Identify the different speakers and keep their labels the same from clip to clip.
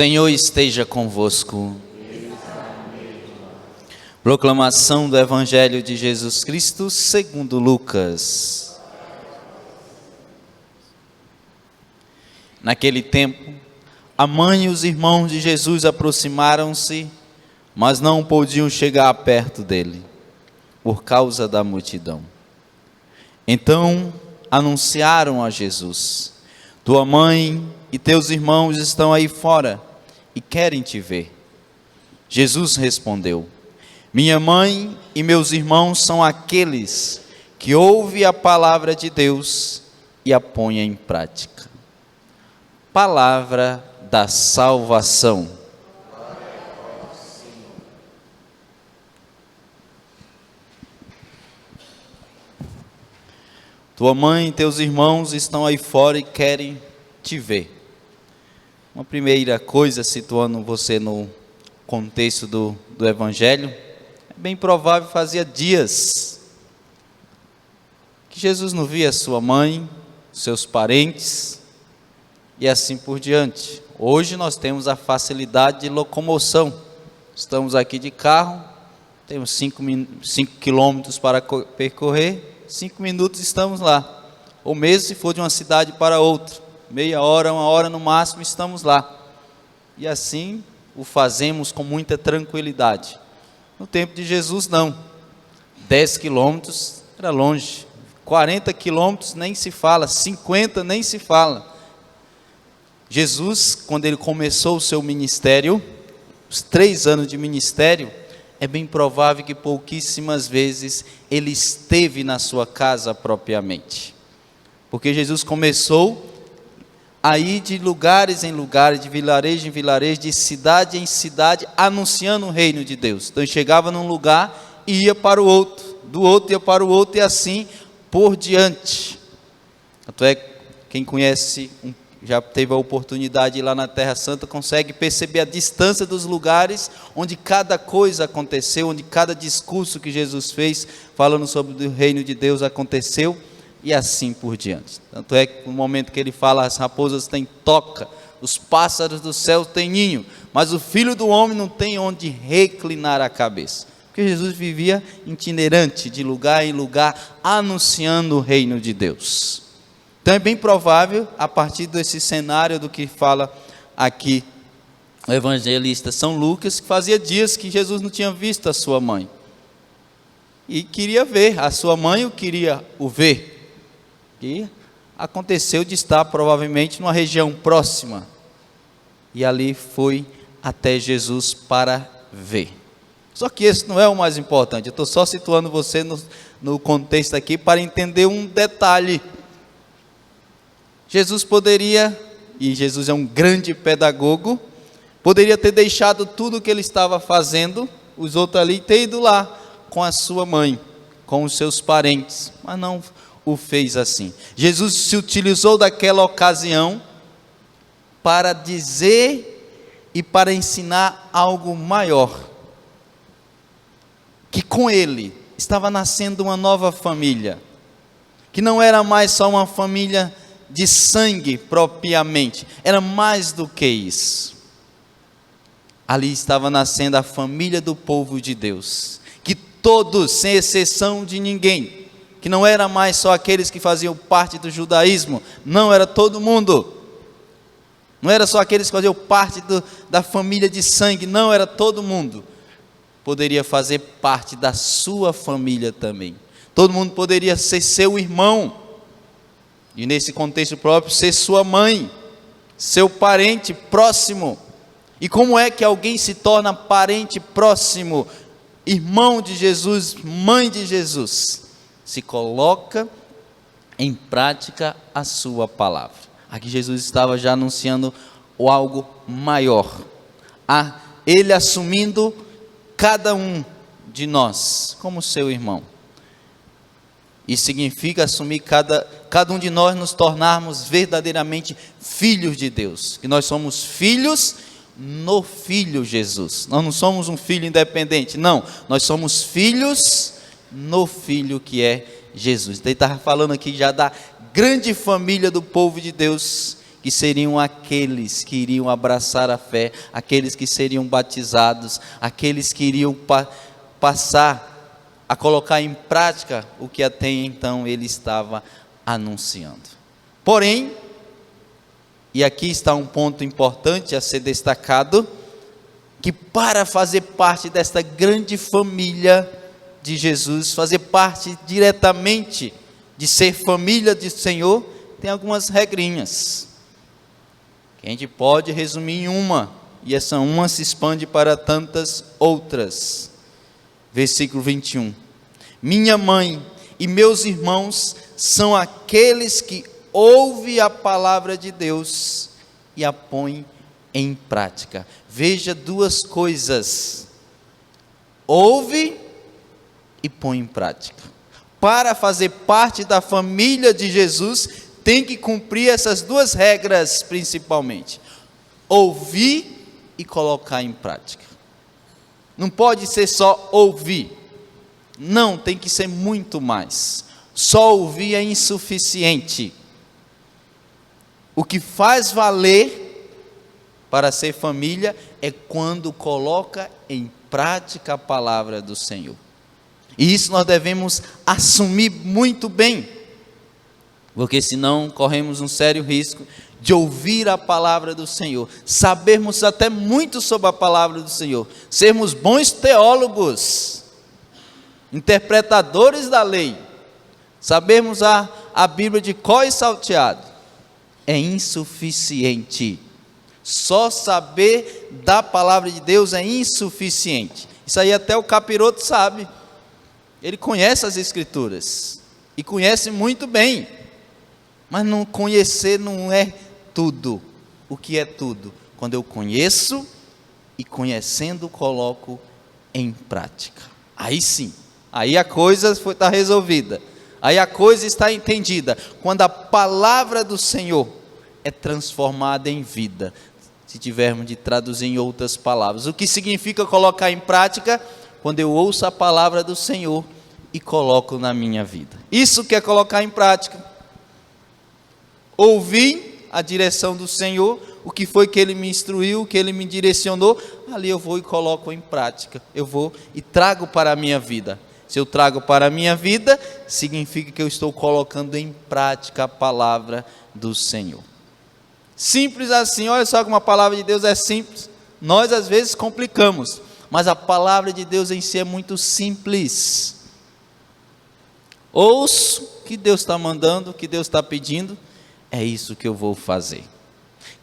Speaker 1: Senhor esteja convosco. Proclamação do Evangelho de Jesus Cristo segundo Lucas. Naquele tempo, a mãe e os irmãos de Jesus aproximaram-se, mas não podiam chegar perto dele, por causa da multidão. Então anunciaram a Jesus: tua mãe e teus irmãos estão aí fora e querem te ver. Jesus respondeu: minha mãe e meus irmãos são aqueles que ouvem a palavra de Deus e a põem em prática. Palavra da salvação. Tua mãe e teus irmãos estão aí fora e querem te ver. Uma primeira coisa, situando você no contexto do Evangelho, é bem provável, fazia dias que Jesus não via sua mãe, seus parentes e assim por diante. Hoje nós temos a facilidade de locomoção. Estamos aqui de carro, temos 5 quilômetros para percorrer, 5 minutos estamos lá. Ou mesmo se for de uma cidade para outra, meia hora, 1 hora no máximo, estamos lá. E assim o fazemos com muita tranquilidade. No tempo de Jesus não. 10 quilômetros era longe, 40 quilômetros nem se fala, 50 nem se fala. Jesus, quando ele começou o seu ministério, os 3 anos de ministério, é bem provável que pouquíssimas vezes ele esteve na sua casa propriamente. Porque Jesus começou a ir de lugares em lugares, de vilarejo em vilarejo, de cidade em cidade, anunciando o reino de Deus. Então ele chegava num lugar e ia para o outro, do outro ia para o outro e assim por diante. Tanto é, quem conhece, já teve a oportunidade de ir lá na Terra Santa, consegue perceber a distância dos lugares onde cada coisa aconteceu, onde cada discurso que Jesus fez, falando sobre o reino de Deus aconteceu, e assim por diante. Tanto é que no momento que ele fala, as raposas têm toca, os pássaros do céu têm ninho, mas o Filho do Homem não tem onde reclinar a cabeça. Porque Jesus vivia itinerante, de lugar em lugar, anunciando o reino de Deus. Então é bem provável, a partir desse cenário do que fala aqui o evangelista São Lucas, que fazia dias que Jesus não tinha visto a sua mãe. E queria ver, a sua mãe queria o ver. E aconteceu de estar provavelmente numa região próxima. E ali foi até Jesus para ver. Só que esse não é o mais importante. Eu estou só situando você no contexto aqui para entender um detalhe. Jesus poderia, e Jesus é um grande pedagogo, poderia ter deixado tudo o que ele estava fazendo, os outros ali, e ter ido lá com a sua mãe, com os seus parentes, mas não o fez assim. Jesus se utilizou daquela ocasião para dizer e para ensinar algo maior, que com ele estava nascendo uma nova família, que não era mais só uma família de sangue propriamente, era mais do que isso. Ali estava nascendo a família do povo de Deus, que todos, sem exceção de ninguém, que não era mais só aqueles que faziam parte do judaísmo, não, era todo mundo. Não era só aqueles que faziam parte da família de sangue, não, era todo mundo. Poderia fazer parte da sua família também. Todo mundo poderia ser seu irmão. E nesse contexto próprio, ser sua mãe, seu parente próximo. E como é que alguém se torna parente próximo, irmão de Jesus, mãe de Jesus? Se coloca em prática a sua palavra. Aqui Jesus estava já anunciando o algo maior. Ele assumindo cada um de nós como seu irmão. Isso significa assumir cada um de nós nos tornarmos verdadeiramente filhos de Deus. Que nós somos filhos no Filho Jesus. Nós não somos um filho independente, não. Nós somos filhos no Filho que é Jesus. Ele estava falando aqui já da grande família do povo de Deus, que seriam aqueles que iriam abraçar a fé, aqueles que seriam batizados, aqueles que iriam passar a colocar em prática o que até então ele estava anunciando. Porém, e aqui está um ponto importante a ser destacado, que para fazer parte desta grande família de Jesus, fazer parte diretamente de ser família do Senhor, tem algumas regrinhas, que a gente pode resumir em uma, e essa uma se expande para tantas outras. Versículo 21. Minha mãe e meus irmãos são aqueles que ouvem a palavra de Deus e a põem em prática. Veja duas coisas: ouve e põe em prática. Para fazer parte da família de Jesus, tem que cumprir essas duas regras principalmente: ouvir e colocar em prática. Não pode ser só ouvir, não, tem que ser muito mais. Só ouvir é insuficiente. O que faz valer para ser família é quando coloca em prática a palavra do Senhor. E isso nós devemos assumir muito bem, porque senão corremos um sério risco de ouvir a palavra do Senhor, sabermos até muito sobre a palavra do Senhor, sermos bons teólogos, interpretadores da lei, sabermos a Bíblia de cor e salteado, é insuficiente. Só saber da palavra de Deus é insuficiente. Isso aí até o capiroto sabe. Ele conhece as Escrituras, e conhece muito bem, mas não conhecer não é tudo. O que é tudo? Quando eu conheço e conhecendo coloco em prática. Aí sim, aí a coisa está resolvida, aí a coisa está entendida, quando a palavra do Senhor é transformada em vida. Se tivermos de traduzir em outras palavras, o que significa colocar em prática? Quando eu ouço a palavra do Senhor e coloco na minha vida. Isso que é colocar em prática. Ouvir a direção do Senhor, o que foi que Ele me instruiu, o que Ele me direcionou, ali eu vou e coloco em prática. Eu vou e trago para a minha vida. Se eu trago para a minha vida, significa que eu estou colocando em prática a palavra do Senhor. Simples assim. Olha só como a palavra de Deus é simples. Nós às vezes complicamos, mas a palavra de Deus em si é muito simples. Ouço o que Deus está mandando, o que Deus está pedindo, é isso que eu vou fazer.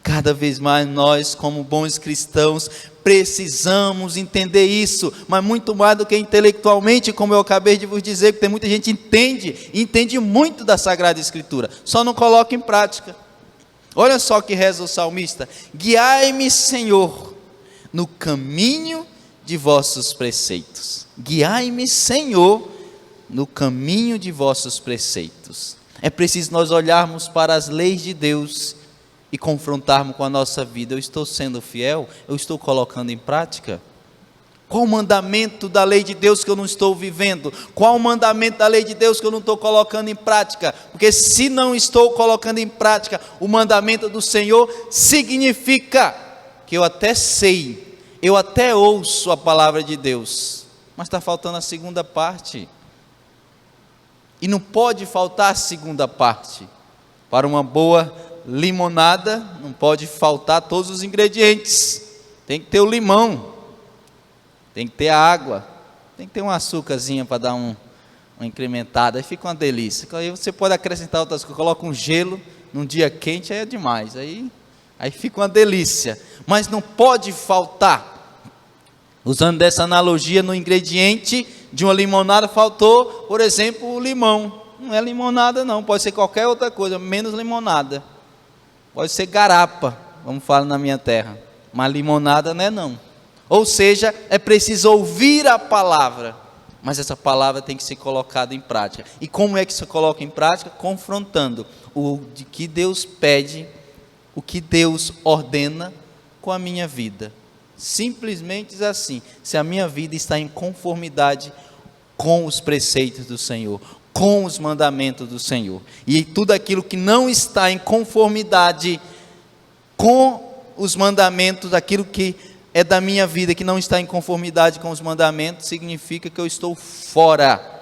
Speaker 1: Cada vez mais nós, como bons cristãos, precisamos entender isso, mas muito mais do que intelectualmente, como eu acabei de vos dizer, porque tem muita gente que entende muito da Sagrada Escritura, só não coloca em prática. Olha só que reza o salmista: guiai-me, Senhor, no caminho de vossos preceitos. Guiai-me, Senhor, no caminho de vossos preceitos. É preciso nós olharmos para as leis de Deus e confrontarmos com a nossa vida. Eu estou sendo fiel? Eu estou colocando em prática? Qual o mandamento da lei de Deus que eu não estou vivendo? Qual o mandamento da lei de Deus que eu não estou colocando em prática? Porque se não estou colocando em prática o mandamento do Senhor, significa que eu até sei, eu até ouço a palavra de Deus, mas está faltando a segunda parte. E não pode faltar a segunda parte. Para uma boa limonada, não pode faltar todos os ingredientes. Tem que ter o limão, tem que ter a água, tem que ter um açúcarzinho para dar uma incrementada, aí fica uma delícia. Aí você pode acrescentar outras coisas, coloca um gelo, num dia quente aí é demais, aí fica uma delícia. Mas não pode faltar, usando dessa analogia no ingrediente de uma limonada, faltou, por exemplo, o limão. Não é limonada não, pode ser qualquer outra coisa, menos limonada. Pode ser garapa, vamos falar na minha terra, mas limonada não é não. Ou seja, é preciso ouvir a palavra, mas essa palavra tem que ser colocada em prática. E como é que se coloca em prática? Confrontando o de que Deus pede, o que Deus ordena com a minha vida. Simplesmente assim, se a minha vida está em conformidade com os preceitos do Senhor, com os mandamentos do Senhor, e tudo aquilo que não está em conformidade, com os mandamentos, aquilo que é da minha vida, que não está em conformidade com os mandamentos, significa que eu estou fora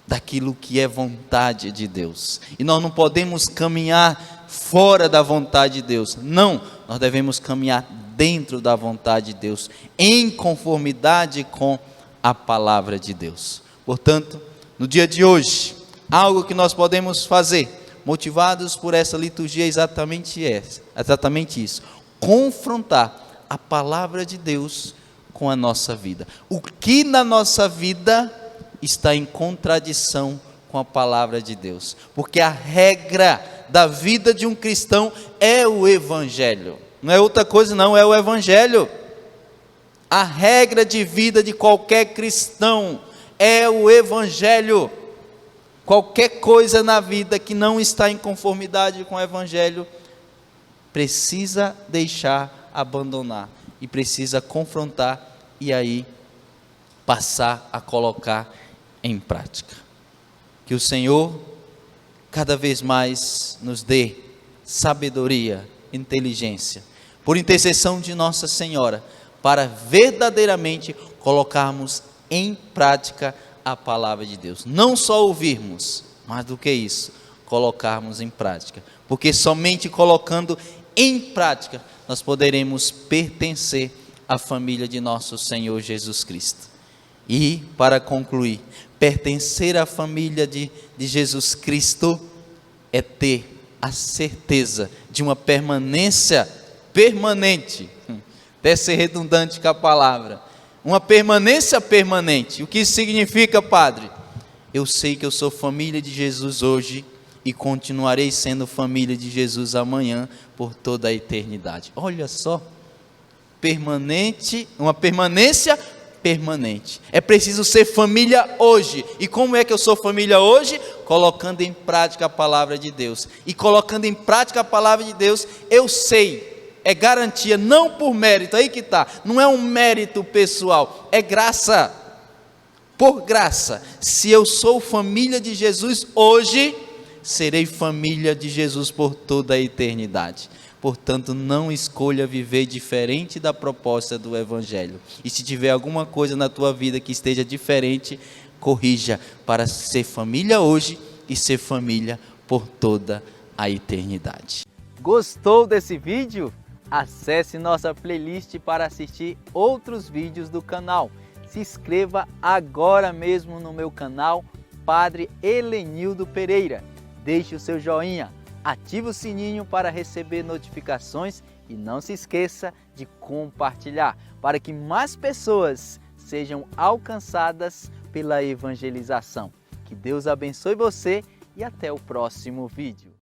Speaker 1: daquilo que é vontade de Deus. E nós não podemos caminhar fora da vontade de Deus. Não, nós devemos caminhar dentro da vontade de Deus, em conformidade com a palavra de Deus. Portanto, no dia de hoje, algo que nós podemos fazer, motivados por essa liturgia, é exatamente isso: confrontar a palavra de Deus com a nossa vida. O que na nossa vida está em contradição com a palavra de Deus? Porque a regra da vida de um cristão é o Evangelho. Não é outra coisa não, é o Evangelho. A regra de vida de qualquer cristão é o Evangelho. Qualquer coisa na vida que não está em conformidade com o Evangelho, precisa deixar, abandonar, e precisa confrontar, e aí passar a colocar em prática. Que o Senhor cada vez mais nos dê sabedoria, inteligência, por intercessão de Nossa Senhora, para verdadeiramente colocarmos em prática a palavra de Deus. Não só ouvirmos, mas do que isso, colocarmos em prática. Porque somente colocando em prática nós poderemos pertencer à família de nosso Senhor Jesus Cristo. E, para concluir, pertencer à família de Jesus Cristo é ter a certeza de uma permanência permanente, até ser redundante com a palavra, uma permanência permanente. O que isso significa, Padre? Eu sei que eu sou família de Jesus hoje e continuarei sendo família de Jesus amanhã por toda a eternidade. Olha só, permanente, uma permanência permanente. É preciso ser família hoje. E como é que eu sou família hoje? Colocando em prática a palavra de Deus. E colocando em prática a palavra de Deus, eu sei, é garantia, não por mérito, aí que está, não é um mérito pessoal, é graça, por graça. Se eu sou família de Jesus hoje, serei família de Jesus por toda a eternidade. Portanto, não escolha viver diferente da proposta do Evangelho. E se tiver alguma coisa na tua vida que esteja diferente, corrija, para ser família hoje e ser família por toda a eternidade. Gostou desse vídeo? Acesse nossa playlist para assistir outros vídeos do canal. Se inscreva agora mesmo no meu canal, Padre Helenildo Pereira. Deixe o seu joinha, ative o sininho para receber notificações e não se esqueça de compartilhar, para que mais pessoas sejam alcançadas pela evangelização. Que Deus abençoe você e até o próximo vídeo.